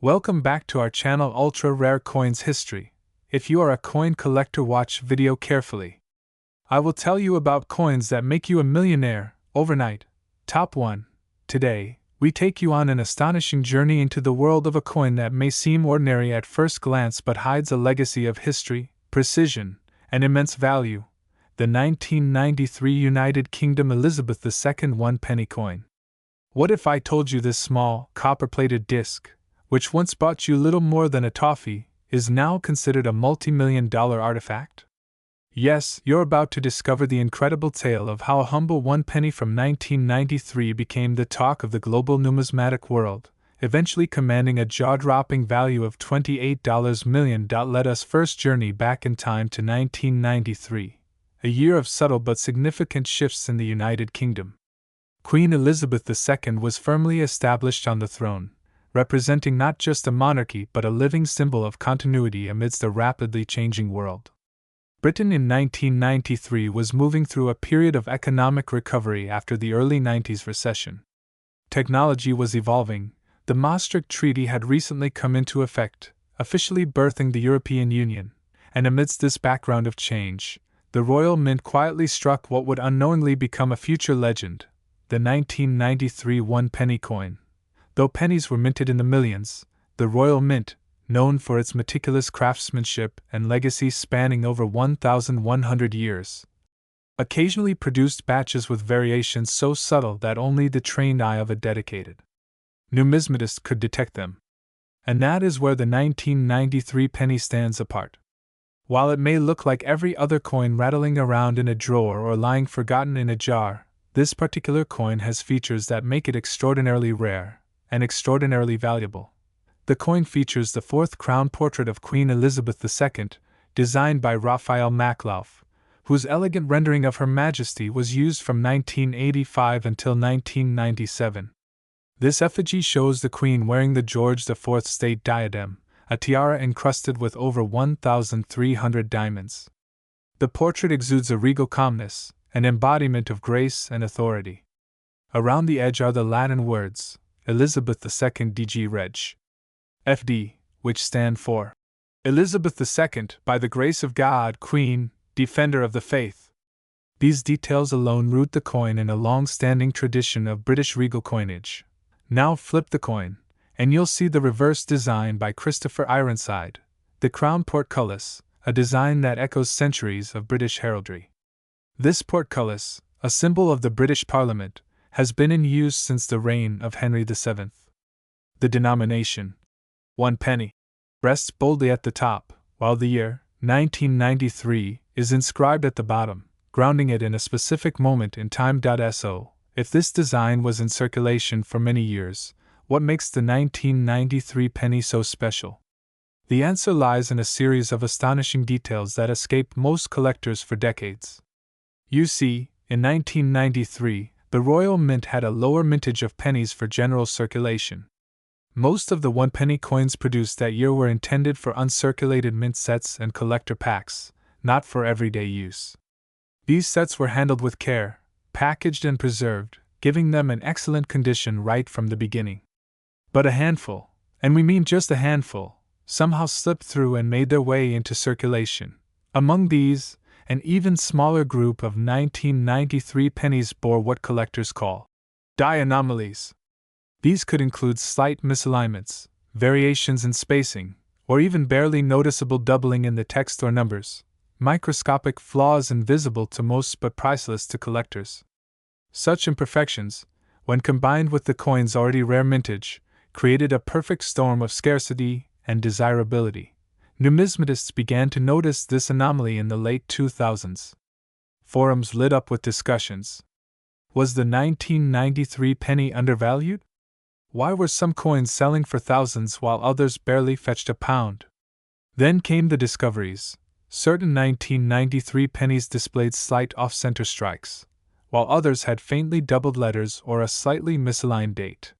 Welcome back to our channel Ultra Rare Coins History. If you are a coin collector, watch video carefully. I will tell you about coins that make you a millionaire overnight. Top 1. Today, we take you on an astonishing journey into the world of a coin that may seem ordinary at first glance but hides a legacy of history, precision, and immense value. The 1993 United Kingdom Elizabeth II 1 penny coin. What if I told you this small, copper-plated disc, which once bought you little more than a toffee, is now considered a multi-million-dollar artifact? Yes, you're about to discover the incredible tale of how a humble 1 penny from 1993 became the talk of the global numismatic world, eventually commanding a jaw-dropping value of $28 million. Let us first journey back in time to 1993, a year of subtle but significant shifts in the United Kingdom. Queen Elizabeth II was firmly established on the throne, representing not just a monarchy but a living symbol of continuity amidst a rapidly changing world. Britain in 1993 was moving through a period of economic recovery after the early 90s recession. Technology was evolving. The Maastricht Treaty had recently come into effect, officially birthing the European Union, and amidst this background of change, the Royal Mint quietly struck what would unknowingly become a future legend, the 1993 1 penny coin. Though pennies were minted in the millions, the Royal Mint, known for its meticulous craftsmanship and legacy spanning over 1,100 years, occasionally produced batches with variations so subtle that only the trained eye of a dedicated numismatist could detect them. And that is where the 1993 penny stands apart. While it may look like every other coin rattling around in a drawer or lying forgotten in a jar, this particular coin has features that make it extraordinarily rare and extraordinarily valuable. The coin features the fourth crown portrait of Queen Elizabeth II, designed by Raphael Maklauf, whose elegant rendering of Her Majesty was used from 1985 until 1997. This effigy shows the Queen wearing the George IV state diadem, a tiara encrusted with over 1,300 diamonds. The portrait exudes a regal calmness, an embodiment of grace and authority. Around the edge are the Latin words, Elizabeth II DG Reg. FD, which stand for Elizabeth II, by the grace of God, Queen, Defender of the Faith. These details alone root the coin in a long-standing tradition of British regal coinage. Now flip the coin, and you'll see the reverse design by Christopher Ironside, the crown portcullis, a design that echoes centuries of British heraldry. This portcullis, a symbol of the British Parliament, has been in use since the reign of Henry VII. The denomination, 1 penny, rests boldly at the top, while the year, 1993, is inscribed at the bottom, grounding it in a specific moment in time. So, if this design was in circulation for many years, what makes the 1993 penny so special? The answer lies in a series of astonishing details that escaped most collectors for decades. You see, in 1993, the Royal Mint had a lower mintage of pennies for general circulation. Most of the 1 penny coins produced that year were intended for uncirculated mint sets and collector packs, not for everyday use. These sets were handled with care, packaged and preserved, giving them an excellent condition right from the beginning. But a handful, and we mean just a handful, somehow slipped through and made their way into circulation. Among these, an even smaller group of 1993 pennies bore what collectors call die anomalies. These could include slight misalignments, variations in spacing, or even barely noticeable doubling in the text or numbers, microscopic flaws invisible to most but priceless to collectors. Such imperfections, when combined with the coin's already rare mintage, created a perfect storm of scarcity and desirability. Numismatists began to notice this anomaly in the late 2000s. Forums lit up with discussions. Was the 1993 penny undervalued? Why were some coins selling for thousands while others barely fetched £1? Then came the discoveries. Certain 1993 pennies displayed slight off-center strikes, while others had faintly doubled letters or a slightly misaligned date.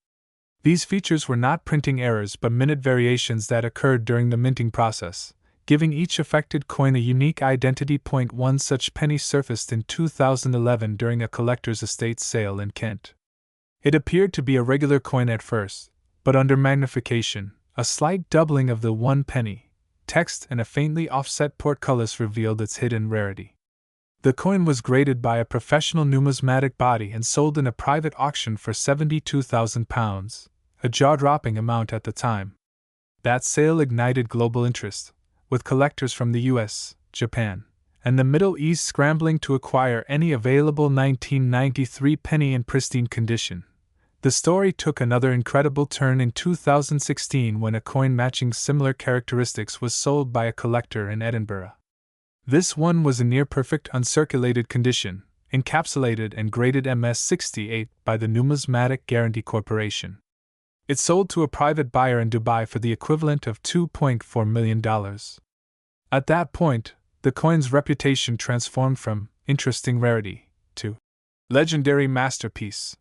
These features were not printing errors but minute variations that occurred during the minting process, giving each affected coin a unique identity. 1 such penny surfaced in 2011 during a collector's estate sale in Kent. It appeared to be a regular coin at first, but under magnification, A slight doubling of the 1 penny text and a faintly offset portcullis revealed its hidden rarity. The coin was graded by a professional numismatic body and sold in a private auction for £72,000, a jaw-dropping amount at the time. That sale ignited global interest, with collectors from the US, Japan, and the Middle East scrambling to acquire any available 1993 penny in pristine condition. The story took another incredible turn in 2016 when a coin matching similar characteristics was sold by a collector in Edinburgh. This one was in near-perfect uncirculated condition, encapsulated and graded MS-68 by the Numismatic Guarantee Corporation. It sold to a private buyer in Dubai for the equivalent of $2.4 million. At that point, the coin's reputation transformed from interesting rarity to legendary masterpiece.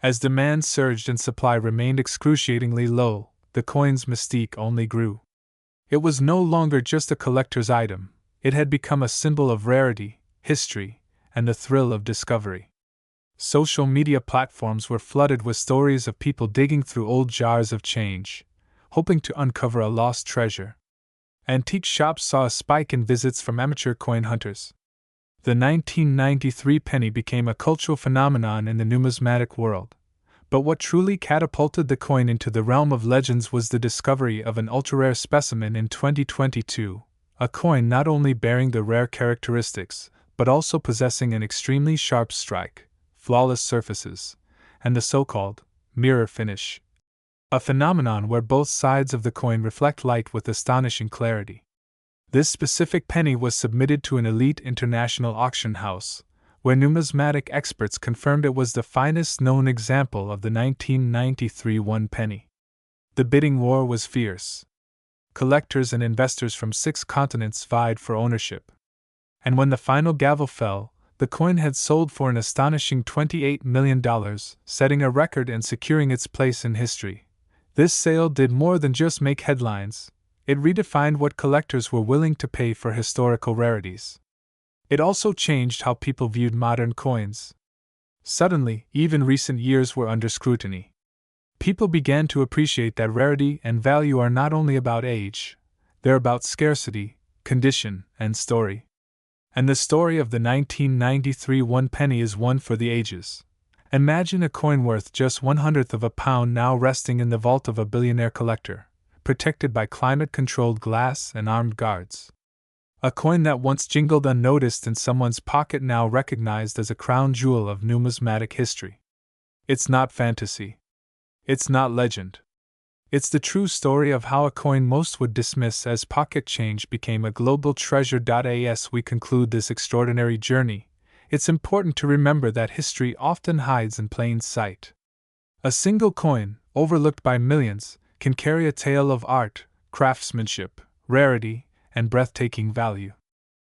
As demand surged and supply remained excruciatingly low, the coin's mystique only grew. It was no longer just a collector's item, it had become a symbol of rarity, history, and the thrill of discovery. Social media platforms were flooded with stories of people digging through old jars of change, hoping to uncover a lost treasure. Antique shops saw a spike in visits from amateur coin hunters. The 1993 penny became a cultural phenomenon in the numismatic world. But what truly catapulted the coin into the realm of legends was the discovery of an ultra-rare specimen in 2022, a coin not only bearing the rare characteristics, but also possessing an extremely sharp strike, flawless surfaces, and the so-called mirror finish. A phenomenon where both sides of the coin reflect light with astonishing clarity. This specific penny was submitted to an elite international auction house, where numismatic experts confirmed it was the finest known example of the 1993 1 penny. The bidding war was fierce. Collectors and investors from 6 continents vied for ownership. And when the final gavel fell, the coin had sold for an astonishing $28 million, setting a record and securing its place in history. This sale did more than just make headlines. It redefined what collectors were willing to pay for historical rarities. It also changed how people viewed modern coins. Suddenly, even recent years were under scrutiny. People began to appreciate that rarity and value are not only about age, they're about scarcity, condition, and story. And the story of the 1993 1 penny is one for the ages. Imagine a coin worth just £1/100 of a pound now resting in the vault of a billionaire collector, protected by climate-controlled glass and armed guards. A coin that once jingled unnoticed in someone's pocket now recognized as a crown jewel of numismatic history. It's not fantasy. It's not legend. It's the true story of how a coin most would dismiss as pocket change became a global treasure. As we conclude this extraordinary journey, it's important to remember that history often hides in plain sight. A single coin, overlooked by millions, can carry a tale of art, craftsmanship, rarity, and breathtaking value.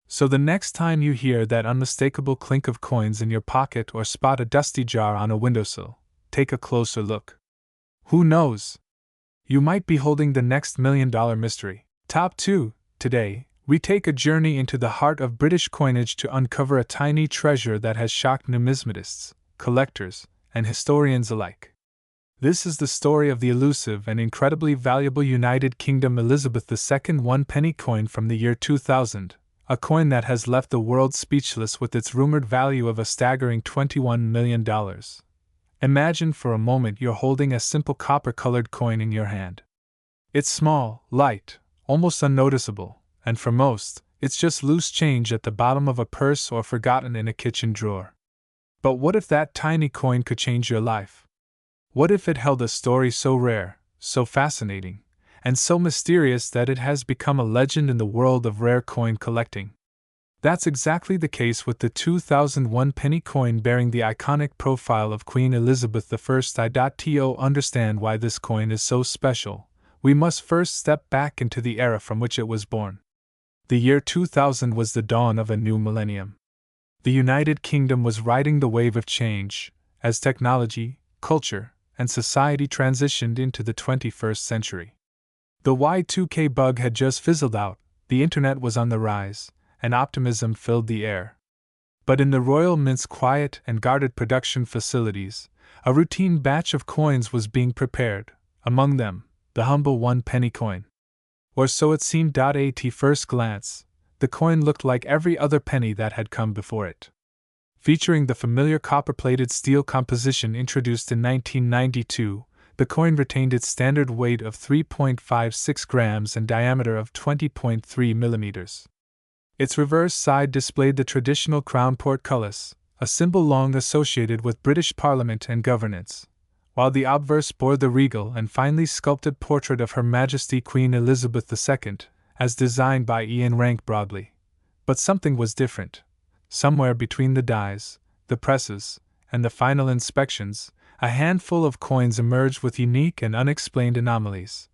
So the next time you hear that unmistakable clink of coins in your pocket or spot a dusty jar on a windowsill, take a closer look. Who knows? You might be holding the next $1 million mystery. Top 2. Today, we take a journey into the heart of British coinage to uncover a tiny treasure that has shocked numismatists, collectors, and historians alike. This is the story of the elusive and incredibly valuable United Kingdom Elizabeth II 1 penny coin from the year 2000, a coin that has left the world speechless with its rumored value of a staggering $21 million. Imagine for a moment you're holding a simple copper-colored coin in your hand. It's small, light, almost unnoticeable, and for most, it's just loose change at the bottom of a purse or forgotten in a kitchen drawer. But what if that tiny coin could change your life? What if it held a story so rare, so fascinating, and so mysterious that it has become a legend in the world of rare coin collecting? That's exactly the case with the 2001 penny coin bearing the iconic profile of Queen Elizabeth I. To understand why this coin is so special, we must first step back into the era from which it was born. The year 2000 was the dawn of a new millennium. The United Kingdom was riding the wave of change, as technology, culture, and society transitioned into the 21st century. The Y2K bug had just fizzled out, the internet was on the rise, and optimism filled the air. But in the Royal Mint's quiet and guarded production facilities, a routine batch of coins was being prepared, among them, the humble 1-penny coin. Or so it seemed at first glance. The coin looked like every other penny that had come before it. Featuring the familiar copper-plated steel composition introduced in 1992, the coin retained its standard weight of 3.56 grams and diameter of 20.3 millimeters. Its reverse side displayed the traditional crown portcullis, a symbol long associated with British Parliament and governance, while the obverse bore the regal and finely sculpted portrait of Her Majesty Queen Elizabeth II, as designed by Ian Rank Broadley. But something was different. Somewhere between the dies, the presses, and the final inspections, a handful of coins emerged with unique and unexplained anomalies.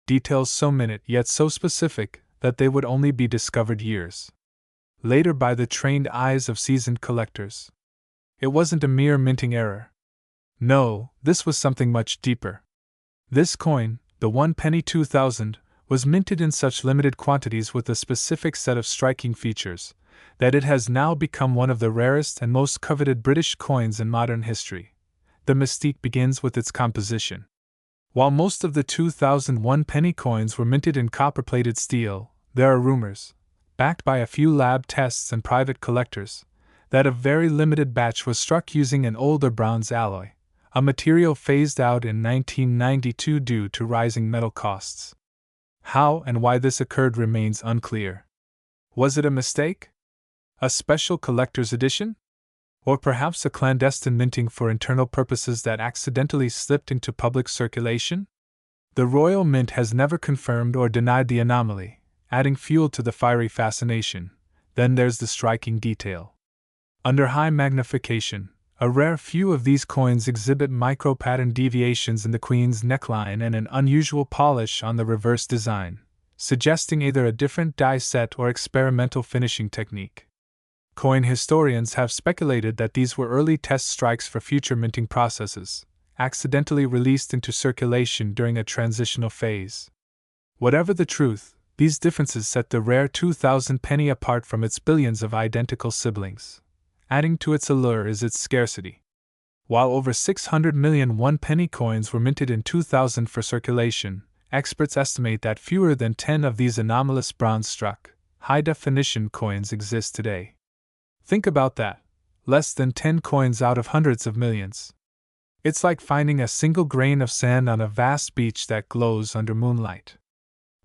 Details so minute yet so specific that they would only be discovered years later by the trained eyes of seasoned collectors. It wasn't a mere minting error. No, this was something much deeper. This coin, the 1-penny 2000, was minted in such limited quantities with a specific set of striking features that it has now become one of the rarest and most coveted British coins in modern history. The mystique begins with its composition. While most of the 2001 penny coins were minted in copper-plated steel, there are rumors, backed by a few lab tests and private collectors, that a very limited batch was struck using an older bronze alloy, a material phased out in 1992 due to rising metal costs. How and why this occurred remains unclear. Was it a mistake? A special collector's edition? Or perhaps a clandestine minting for internal purposes that accidentally slipped into public circulation? The Royal Mint has never confirmed or denied the anomaly, adding fuel to the fiery fascination. Then there's the striking detail. Under high magnification, a rare few of these coins exhibit micro-pattern deviations in the Queen's neckline and an unusual polish on the reverse design, suggesting either a different die set or experimental finishing technique. Coin historians have speculated that these were early test strikes for future minting processes, accidentally released into circulation during a transitional phase. Whatever the truth, these differences set the rare 2000 penny apart from its billions of identical siblings. Adding to its allure is its scarcity. While over 600 million 1-penny coins were minted in 2000 for circulation, experts estimate that fewer than 10 of these anomalous bronze-struck, high-definition coins exist today. Think about that. Less than 10 coins out of hundreds of millions. It's like finding a single grain of sand on a vast beach that glows under moonlight.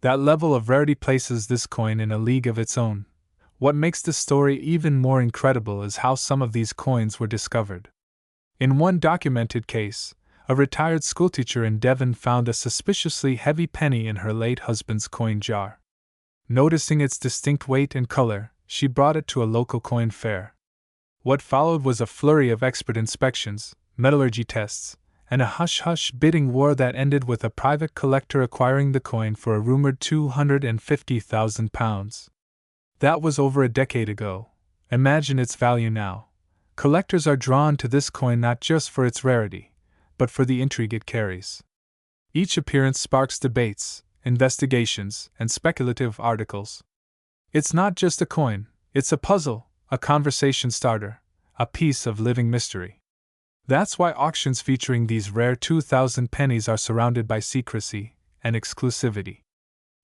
That level of rarity places this coin in a league of its own. What makes the story even more incredible is how some of these coins were discovered. In one documented case, a retired schoolteacher in Devon found a suspiciously heavy penny in her late husband's coin jar. Noticing its distinct weight and color, she brought it to a local coin fair. What followed was a flurry of expert inspections, metallurgy tests, and a hush-hush bidding war that ended with a private collector acquiring the coin for a rumored £250,000. That was over a decade ago. Imagine its value now. Collectors are drawn to this coin not just for its rarity, but for the intrigue it carries. Each appearance sparks debates, investigations, and speculative articles. It's not just a coin, it's a puzzle, a conversation starter, a piece of living mystery. That's why auctions featuring these rare 2000 pennies are surrounded by secrecy and exclusivity.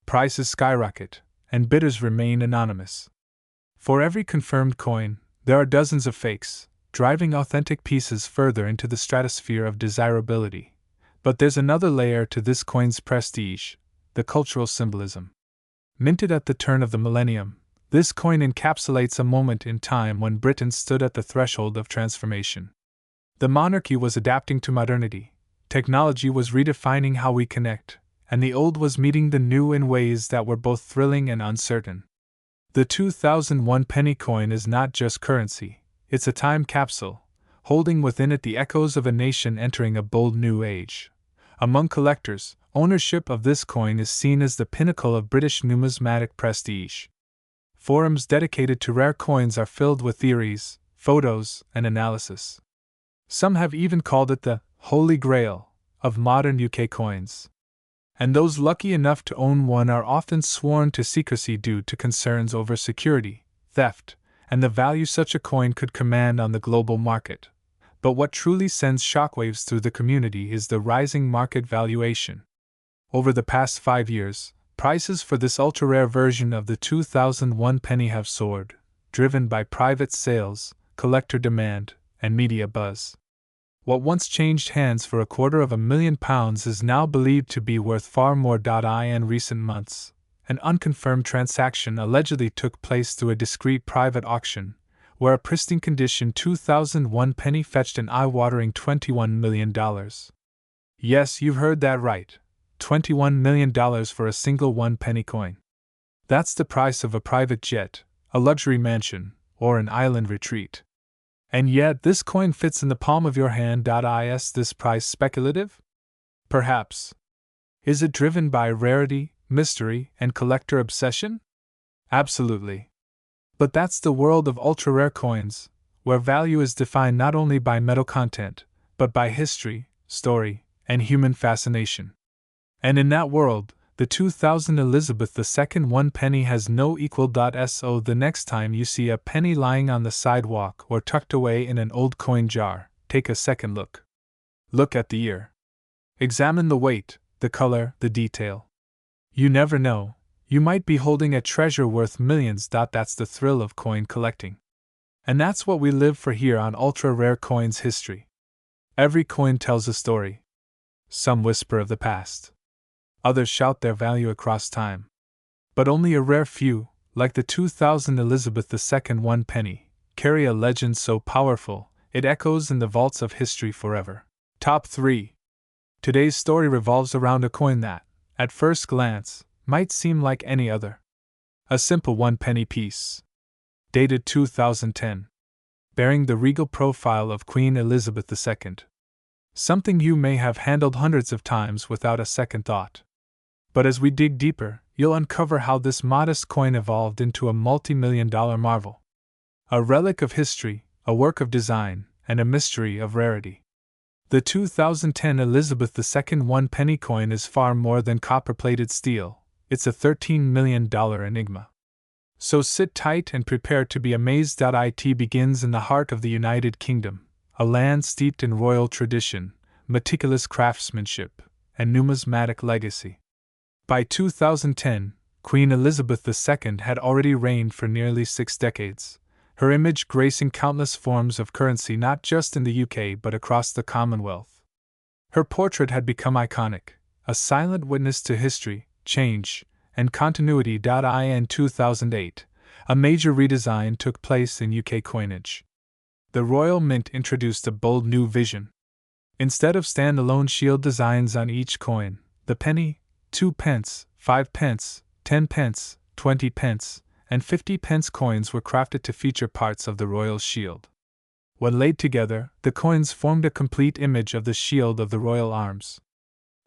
Prices skyrocket, and bidders remain anonymous. For every confirmed coin, there are dozens of fakes, driving authentic pieces further into the stratosphere of desirability. But there's another layer to this coin's prestige: the cultural symbolism. Minted at the turn of the millennium, this coin encapsulates a moment in time when Britain stood at the threshold of transformation. The monarchy was adapting to modernity, technology was redefining how we connect, and the old was meeting the new in ways that were both thrilling and uncertain. The 2001 penny coin is not just currency, it's a time capsule, holding within it the echoes of a nation entering a bold new age. Among collectors, ownership of this coin is seen as the pinnacle of British numismatic prestige. Forums dedicated to rare coins are filled with theories, photos, and analysis. Some have even called it the Holy Grail of modern UK coins. And those lucky enough to own one are often sworn to secrecy due to concerns over security, theft, and the value such a coin could command on the global market. But what truly sends shockwaves through the community is the rising market valuation. Over the past 5 years, prices for this ultra-rare version of the 2001 penny have soared, driven by private sales, collector demand, and media buzz. What once changed hands for £250,000 is now believed to be worth far more. In recent months, an unconfirmed transaction allegedly took place through a discreet private auction, where a pristine condition 2001 penny fetched an eye-watering $21 million. Yes, you've heard that right. $21 million for a single 1 penny coin. That's the price of a private jet, a luxury mansion, or an island retreat. And yet this coin fits in the palm of your hand. Is this price speculative? Perhaps. Is it driven by rarity, mystery, and collector obsession? Absolutely. But that's the world of ultra-rare coins, where value is defined not only by metal content, but by history, story, and human fascination. And in that world, the 2000 Elizabeth II 1 penny has no equal. So the next time you see a penny lying on the sidewalk or tucked away in an old coin jar, take a second look. Look at the year. Examine the weight, the color, the detail. You never know, you might be holding a treasure worth millions. That's the thrill of coin collecting. And that's what we live for here on Ultra Rare Coins History. Every coin tells a story. Some whisper of the past. Others shout their value across time. But only a rare few, like the 2000 Elizabeth II 1 penny, carry a legend so powerful, it echoes in the vaults of history forever. Top 3. Today's story revolves around a coin that, at first glance, might seem like any other. A simple 1 penny piece. Dated 2010. Bearing the regal profile of Queen Elizabeth II. Something you may have handled hundreds of times without a second thought. But as we dig deeper, you'll uncover how this modest coin evolved into a multi-million-dollar marvel. A relic of history, a work of design, and a mystery of rarity. The 2010 Elizabeth II 1 penny coin is far more than copper-plated steel. It's a $13 million enigma. So sit tight and prepare to be amazed. It begins in the heart of the United Kingdom, a land steeped in royal tradition, meticulous craftsmanship, and numismatic legacy. By 2010, Queen Elizabeth II had already reigned for nearly 6 decades, her image gracing countless forms of currency not just in the UK but across the Commonwealth. Her portrait had become iconic, a silent witness to history, change, and continuity. In 2008, a major redesign took place in UK coinage. The Royal Mint introduced a bold new vision. Instead of standalone shield designs on each coin, the penny, 2 pence, 5 pence, 10 pence, 20 pence, and 50 pence coins were crafted to feature parts of the royal shield. When laid together, the coins formed a complete image of the shield of the royal arms.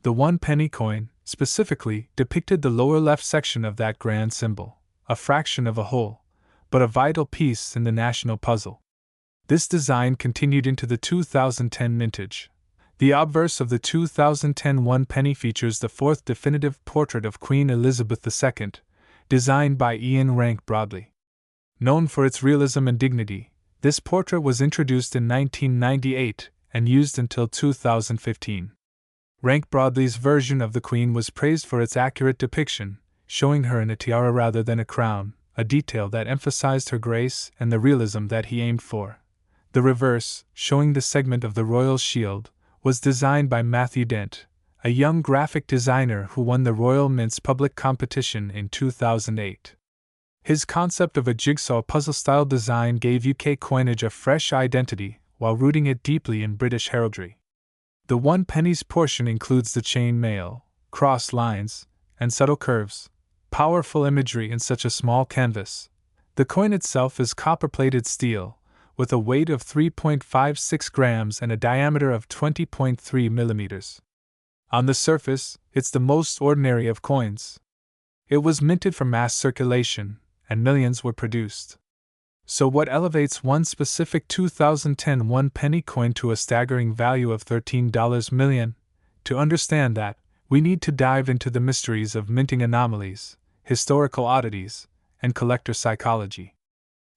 The 1 penny coin, specifically, depicted the lower left section of that grand symbol, a fraction of a whole, but a vital piece in the national puzzle. This design continued into the 2010 mintage. The obverse of the 2010 1 penny features the 4th definitive portrait of Queen Elizabeth II, designed by Ian Rank Broadley. Known for its realism and dignity, this portrait was introduced in 1998 and used until 2015. Rank Broadley's version of the Queen was praised for its accurate depiction, showing her in a tiara rather than a crown, a detail that emphasized her grace and the realism that he aimed for. The reverse, showing the segment of the royal shield, was designed by Matthew Dent, a young graphic designer who won the Royal Mint's public competition in 2008. His concept of a jigsaw puzzle-style design gave UK coinage a fresh identity while rooting it deeply in British heraldry. The 1 penny's portion includes the chain mail, cross lines, and subtle curves, powerful imagery in such a small canvas. The coin itself is copper-plated steel, with a weight of 3.56 grams and a diameter of 20.3 millimeters. On the surface, it's the most ordinary of coins. It was minted for mass circulation, and millions were produced. So what elevates one specific 2010 1 penny coin to a staggering value of $13 million? To understand that, we need to dive into the mysteries of minting anomalies, historical oddities, and collector psychology.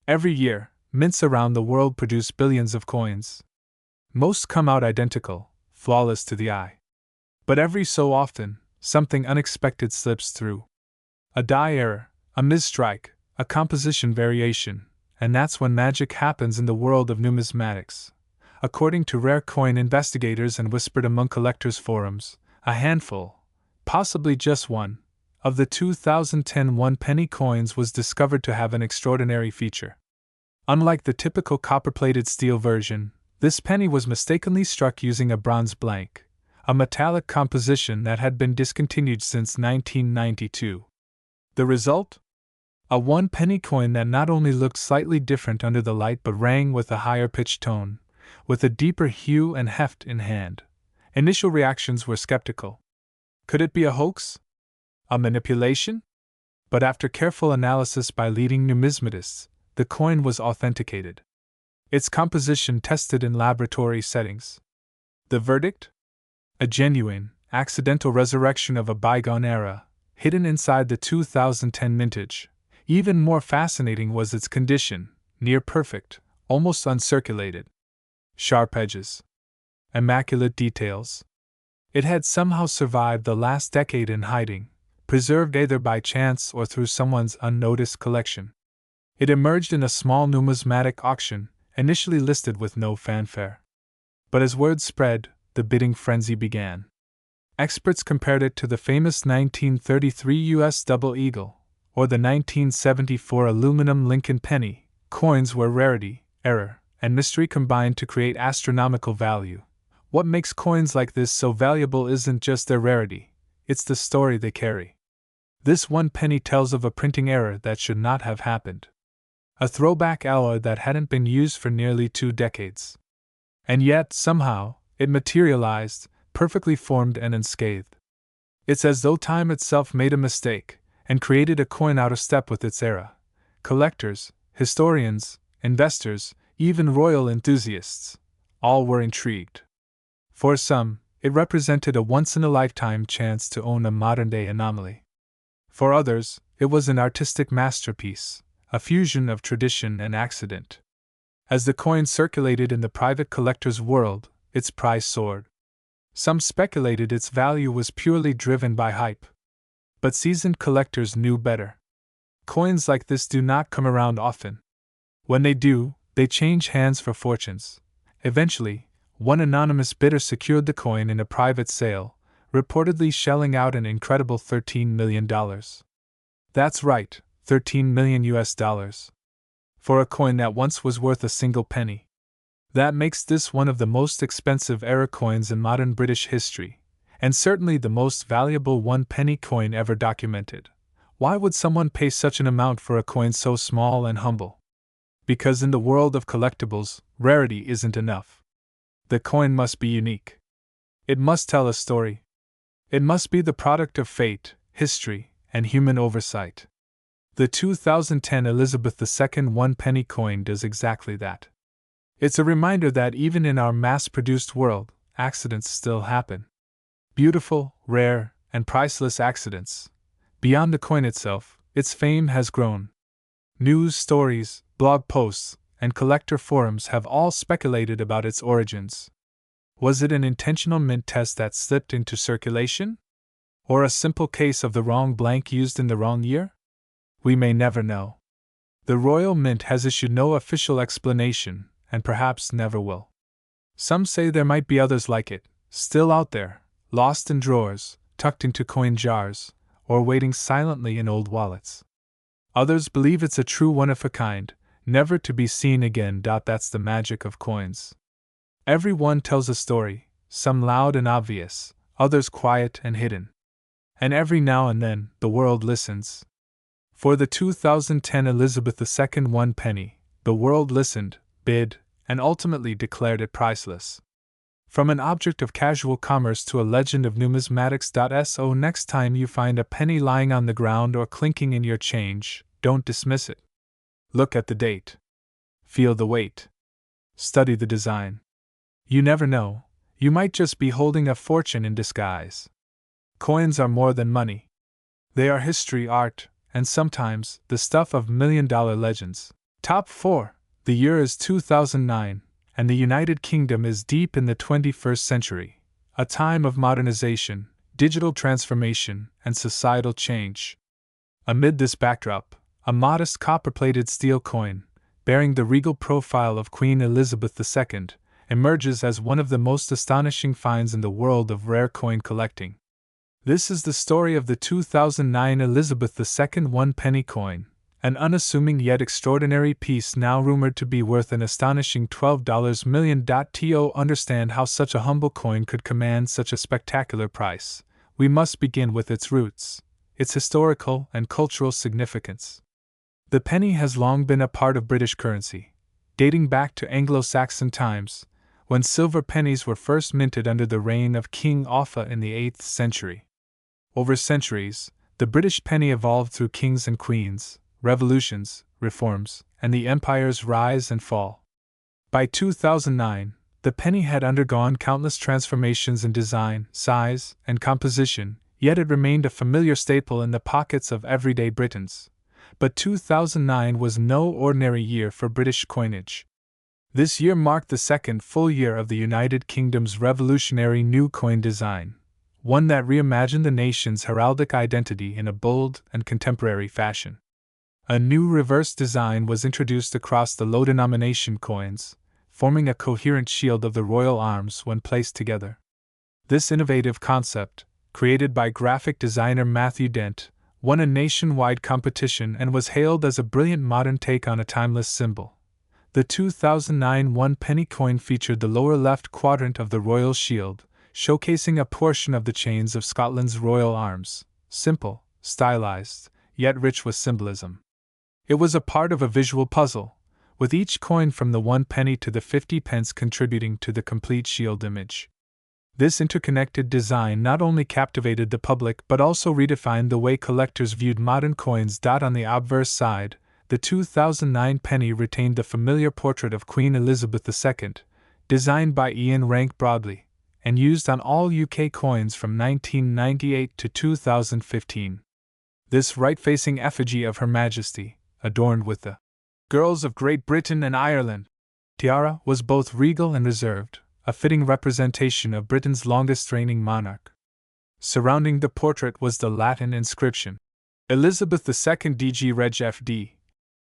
Every year, mints around the world produce billions of coins. Most come out identical, flawless to the eye. But every so often, something unexpected slips through. A die error, a misstrike, a composition variation, and that's when magic happens in the world of numismatics. According to rare coin investigators and whispered among collectors' forums, a handful, possibly just one, of the 2010 one-penny coins was discovered to have an extraordinary feature. Unlike the typical copper-plated steel version, this penny was mistakenly struck using a bronze blank, a metallic composition that had been discontinued since 1992. The result? A one-penny coin that not only looked slightly different under the light but rang with a higher pitched tone, with a deeper hue and heft in hand. Initial reactions were skeptical. Could it be a hoax? A manipulation? But after careful analysis by leading numismatists, the coin was authenticated. Its composition tested in laboratory settings. The verdict? A genuine, accidental resurrection of a bygone era, hidden inside the 2010 mintage. Even more fascinating was its condition, near perfect, almost uncirculated. Sharp edges. Immaculate details. It had somehow survived the last decade in hiding, preserved either by chance or through someone's unnoticed collection. It emerged in a small numismatic auction, initially listed with no fanfare. But as word spread, the bidding frenzy began. Experts compared it to the famous 1933 U.S. Double Eagle, or the 1974 aluminum Lincoln penny, coins where rarity, error, and mystery combined to create astronomical value. What makes coins like this so valuable isn't just their rarity, it's the story they carry. This one penny tells of a printing error that should not have happened. A throwback alloy that hadn't been used for nearly 2 decades. And yet, somehow, it materialized, perfectly formed and unscathed. It's as though time itself made a mistake, and created a coin out of step with its era. Collectors, historians, investors, even royal enthusiasts, all were intrigued. For some, it represented a once-in-a-lifetime chance to own a modern-day anomaly. For others, it was an artistic masterpiece, a fusion of tradition and accident. As the coin circulated in the private collector's world, its price soared. Some speculated its value was purely driven by hype. But seasoned collectors knew better. Coins like this do not come around often. When they do, they change hands for fortunes. Eventually, one anonymous bidder secured the coin in a private sale, reportedly shelling out an incredible $13 million. That's right, $13 million US. For a coin that once was worth a single penny. That makes this one of the most expensive era coins in modern British history, and certainly the most valuable one-penny coin ever documented. Why would someone pay such an amount for a coin so small and humble? Because in the world of collectibles, rarity isn't enough. The coin must be unique. It must tell a story. It must be the product of fate, history, and human oversight. The 2010 Elizabeth II one-penny coin does exactly that. It's a reminder that even in our mass-produced world, accidents still happen. Beautiful, rare, and priceless accidents. Beyond the coin itself, its fame has grown. News stories, blog posts, and collector forums have all speculated about its origins. Was it an intentional mint test that slipped into circulation? Or a simple case of the wrong blank used in the wrong year? We may never know. The Royal Mint has issued no official explanation, and perhaps never will. Some say there might be others like it, still out there, lost in drawers, tucked into coin jars, or waiting silently in old wallets. Others believe it's a true one-of-a-kind, never to be seen again. That's the magic of coins. Every one tells a story, some loud and obvious, others quiet and hidden. And every now and then, the world listens. For the 2010 Elizabeth II one penny, the world listened, bid, and ultimately declared it priceless. From an object of casual commerce to a legend of numismatics. So next time you find a penny lying on the ground or clinking in your change, don't dismiss it. Look at the date. Feel the weight. Study the design. You never know, you might just be holding a fortune in disguise. Coins are more than money. They are history, art, and sometimes the stuff of million-dollar legends. Top 4. The year is 2009, and the United Kingdom is deep in the 21st century, a time of modernization, digital transformation, and societal change. Amid this backdrop, a modest copper-plated steel coin, bearing the regal profile of Queen Elizabeth II, emerges as one of the most astonishing finds in the world of rare coin collecting. This is the story of the 2009 Elizabeth II one-penny coin, an unassuming yet extraordinary piece now rumored to be worth an astonishing $12 million. To understand how such a humble coin could command such a spectacular price, we must begin with its roots, its historical and cultural significance. The penny has long been a part of British currency, dating back to Anglo-Saxon times, when silver pennies were first minted under the reign of King Offa in the 8th century. Over centuries, the British penny evolved through kings and queens, revolutions, reforms, and the empire's rise and fall. By 2009, the penny had undergone countless transformations in design, size, and composition, yet it remained a familiar staple in the pockets of everyday Britons. But 2009 was no ordinary year for British coinage. This year marked the second full year of the United Kingdom's revolutionary new coin design, one that reimagined the nation's heraldic identity in a bold and contemporary fashion. A new reverse design was introduced across the low-denomination coins, forming a coherent shield of the royal arms when placed together. This innovative concept, created by graphic designer Matthew Dent, won a nationwide competition and was hailed as a brilliant modern take on a timeless symbol. The 2009 one-penny coin featured the lower left quadrant of the royal shield, showcasing a portion of the chains of Scotland's royal arms, simple, stylized, yet rich with symbolism. It was a part of a visual puzzle, with each coin from the 1 penny to the 50 pence contributing to the complete shield image. This interconnected design not only captivated the public but also redefined the way collectors viewed modern coins. On the obverse side, the 2009 penny retained the familiar portrait of Queen Elizabeth II, designed by Ian Rank Broadley, and used on all UK coins from 1998 to 2015. This right-facing effigy of Her Majesty, adorned with the Girls of Great Britain and Ireland tiara, was both regal and reserved, a fitting representation of Britain's longest-reigning monarch. Surrounding the portrait was the Latin inscription, Elizabeth II DG Reg FD,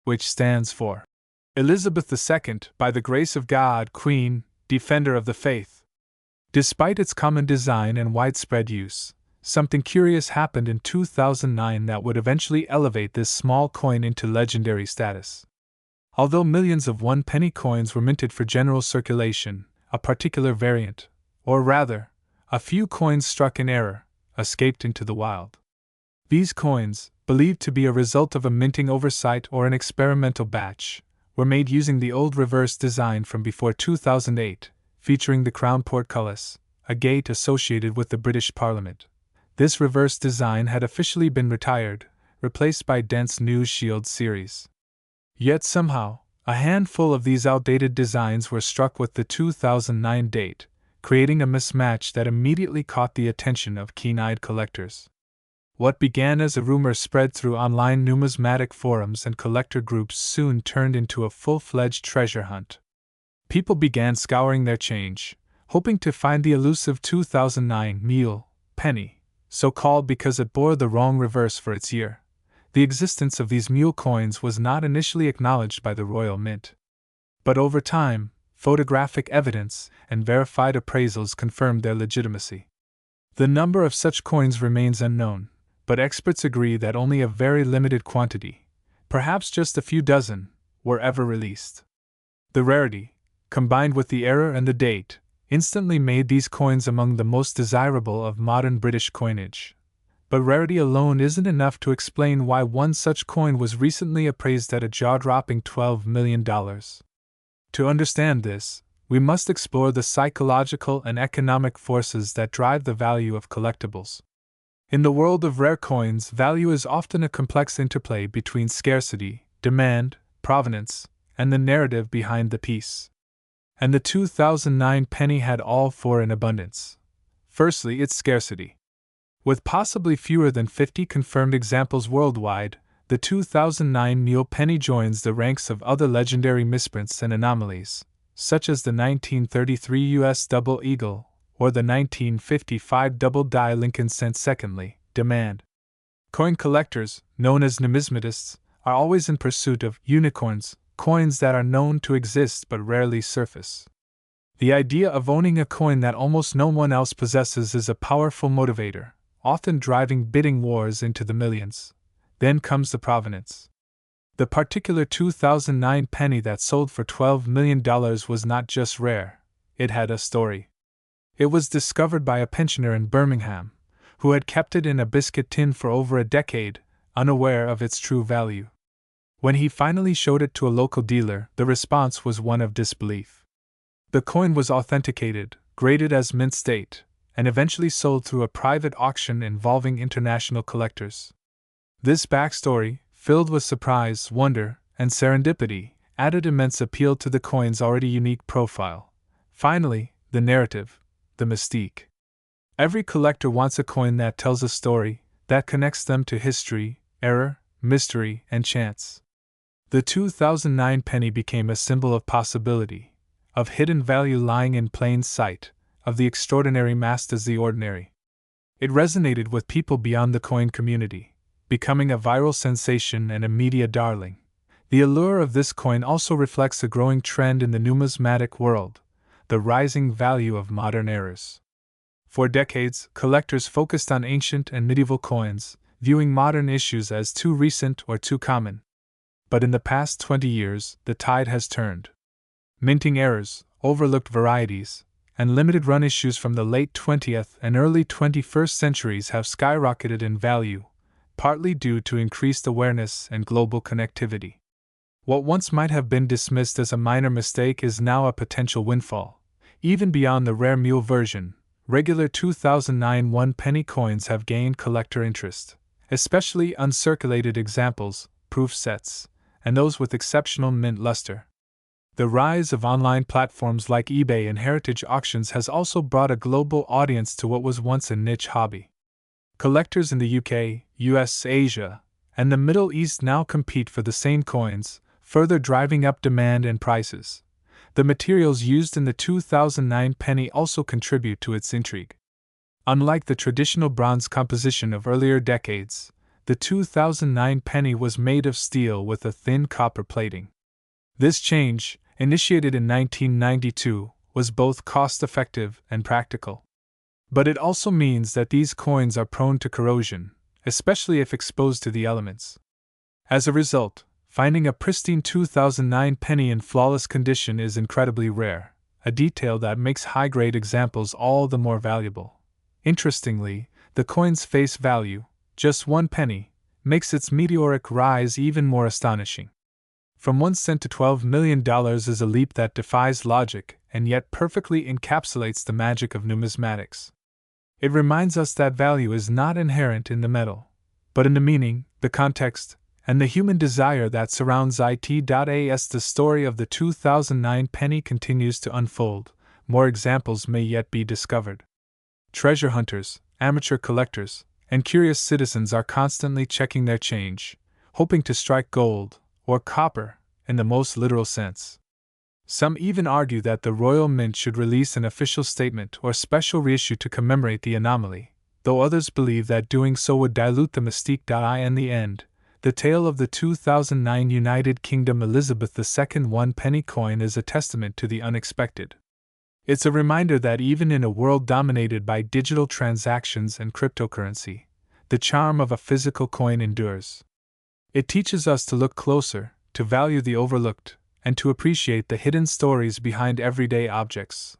which stands for Elizabeth II, by the grace of God, Queen, Defender of the Faith. Despite its common design and widespread use, something curious happened in 2009 that would eventually elevate this small coin into legendary status. Although millions of 1 penny coins were minted for general circulation, a particular variant, or rather, a few coins struck in error, escaped into the wild. These coins, believed to be a result of a minting oversight or an experimental batch, were made using the old reverse design from before 2008, featuring the crown portcullis, a gate associated with the British Parliament. This reverse design had officially been retired, replaced by Dent's new Shield series. Yet somehow, a handful of these outdated designs were struck with the 2009 date, creating a mismatch that immediately caught the attention of keen-eyed collectors. What began as a rumor spread through online numismatic forums and collector groups soon turned into a full-fledged treasure hunt. People began scouring their change, hoping to find the elusive 2009 mule penny, so called because it bore the wrong reverse for its year. The existence of these mule coins was not initially acknowledged by the Royal Mint. But over time, photographic evidence and verified appraisals confirmed their legitimacy. The number of such coins remains unknown, but experts agree that only a very limited quantity, perhaps just a few dozen, were ever released. The rarity, combined with the error and the date, instantly made these coins among the most desirable of modern British coinage. But rarity alone isn't enough to explain why one such coin was recently appraised at a jaw-dropping $12 million. To understand this, we must explore the psychological and economic forces that drive the value of collectibles. In the world of rare coins, value is often a complex interplay between scarcity, demand, provenance, and the narrative behind the piece. And the 2009 penny had all four in abundance. Firstly, its scarcity. With possibly fewer than 50 confirmed examples worldwide, the 2009 mule penny joins the ranks of other legendary misprints and anomalies, such as the 1933 U.S. Double Eagle, or the 1955 double-die Lincoln cent. Secondly, demand. Coin collectors, known as numismatists, are always in pursuit of unicorns, coins that are known to exist but rarely surface. The idea of owning a coin that almost no one else possesses is a powerful motivator, often driving bidding wars into the millions. Then comes the provenance. The particular 2009 penny that sold for $12 million was not just rare, it had a story. It was discovered by a pensioner in Birmingham, who had kept it in a biscuit tin for over a decade, unaware of its true value. When he finally showed it to a local dealer, the response was one of disbelief. The coin was authenticated, graded as mint state, and eventually sold through a private auction involving international collectors. This backstory, filled with surprise, wonder, and serendipity, added immense appeal to the coin's already unique profile. Finally, the narrative, the mystique. Every collector wants a coin that tells a story, that connects them to history, error, mystery, and chance. The 2009 penny became a symbol of possibility, of hidden value lying in plain sight, of the extraordinary masked as the ordinary. It resonated with people beyond the coin community, becoming a viral sensation and a media darling. The allure of this coin also reflects a growing trend in the numismatic world, the rising value of modern errors. For decades, collectors focused on ancient and medieval coins, viewing modern issues as too recent or too common. But in the past 20 years, the tide has turned. Minting errors, overlooked varieties, and limited-run issues from the late 20th and early 21st centuries have skyrocketed in value, partly due to increased awareness and global connectivity. What once might have been dismissed as a minor mistake is now a potential windfall. Even beyond the rare mule version, regular 2009 one-penny coins have gained collector interest, especially uncirculated examples, proof sets, and those with exceptional mint luster. The rise of online platforms like eBay and heritage auctions has also brought a global audience to what was once a niche hobby. Collectors in the UK, US, Asia, and the Middle East now compete for the same coins, further driving up demand and prices. The materials used in the 2009 penny also contribute to its intrigue. Unlike the traditional bronze composition of earlier decades, the 2009 penny was made of steel with a thin copper plating. This change, initiated in 1992, was both cost-effective and practical. But it also means that these coins are prone to corrosion, especially if exposed to the elements. As a result, finding a pristine 2009 penny in flawless condition is incredibly rare, a detail that makes high-grade examples all the more valuable. Interestingly, the coin's face value, just 1 penny, makes its meteoric rise even more astonishing. From 1 cent to $12 million is a leap that defies logic and yet perfectly encapsulates the magic of numismatics. It reminds us that value is not inherent in the metal, but in the meaning, the context, and the human desire that surrounds it. As the story of the 2009 penny continues to unfold, more examples may yet be discovered. Treasure hunters, amateur collectors, and curious citizens are constantly checking their change, hoping to strike gold, or copper, in the most literal sense. Some even argue that the Royal Mint should release an official statement or special reissue to commemorate the anomaly, though others believe that doing so would dilute the mystique. In the end, the tale of the 2009 United Kingdom Elizabeth II one-penny coin is a testament to the unexpected. It's a reminder that even in a world dominated by digital transactions and cryptocurrency, the charm of a physical coin endures. It teaches us to look closer, to value the overlooked, and to appreciate the hidden stories behind everyday objects.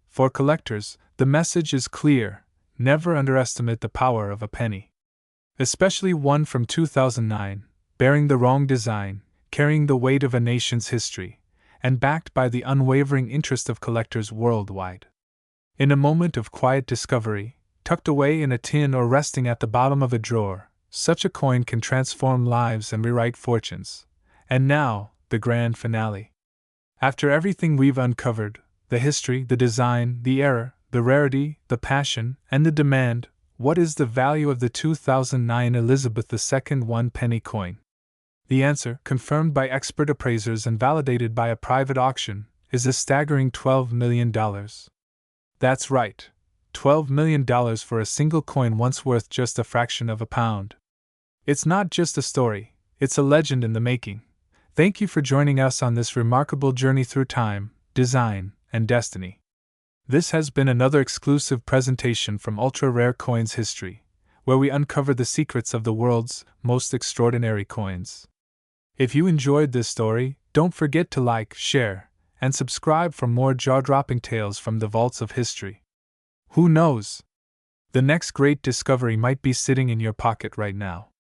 For collectors, the message is clear: never underestimate the power of a penny. Especially one from 2009, bearing the wrong design, carrying the weight of a nation's history, and backed by the unwavering interest of collectors worldwide. In a moment of quiet discovery, tucked away in a tin or resting at the bottom of a drawer, such a coin can transform lives and rewrite fortunes. And now, the grand finale. After everything we've uncovered, the history, the design, the error, the rarity, the passion, and the demand, what is the value of the 2009 Elizabeth II one-penny coin? The answer, confirmed by expert appraisers and validated by a private auction, is a staggering $12 million. That's right, $12 million for a single coin once worth just a fraction of a pound. It's not just a story, it's a legend in the making. Thank you for joining us on this remarkable journey through time, design, and destiny. This has been another exclusive presentation from Ultra Rare Coins History, where we uncover the secrets of the world's most extraordinary coins. If you enjoyed this story, don't forget to like, share, and subscribe for more jaw-dropping tales from the vaults of history. Who knows? The next great discovery might be sitting in your pocket right now.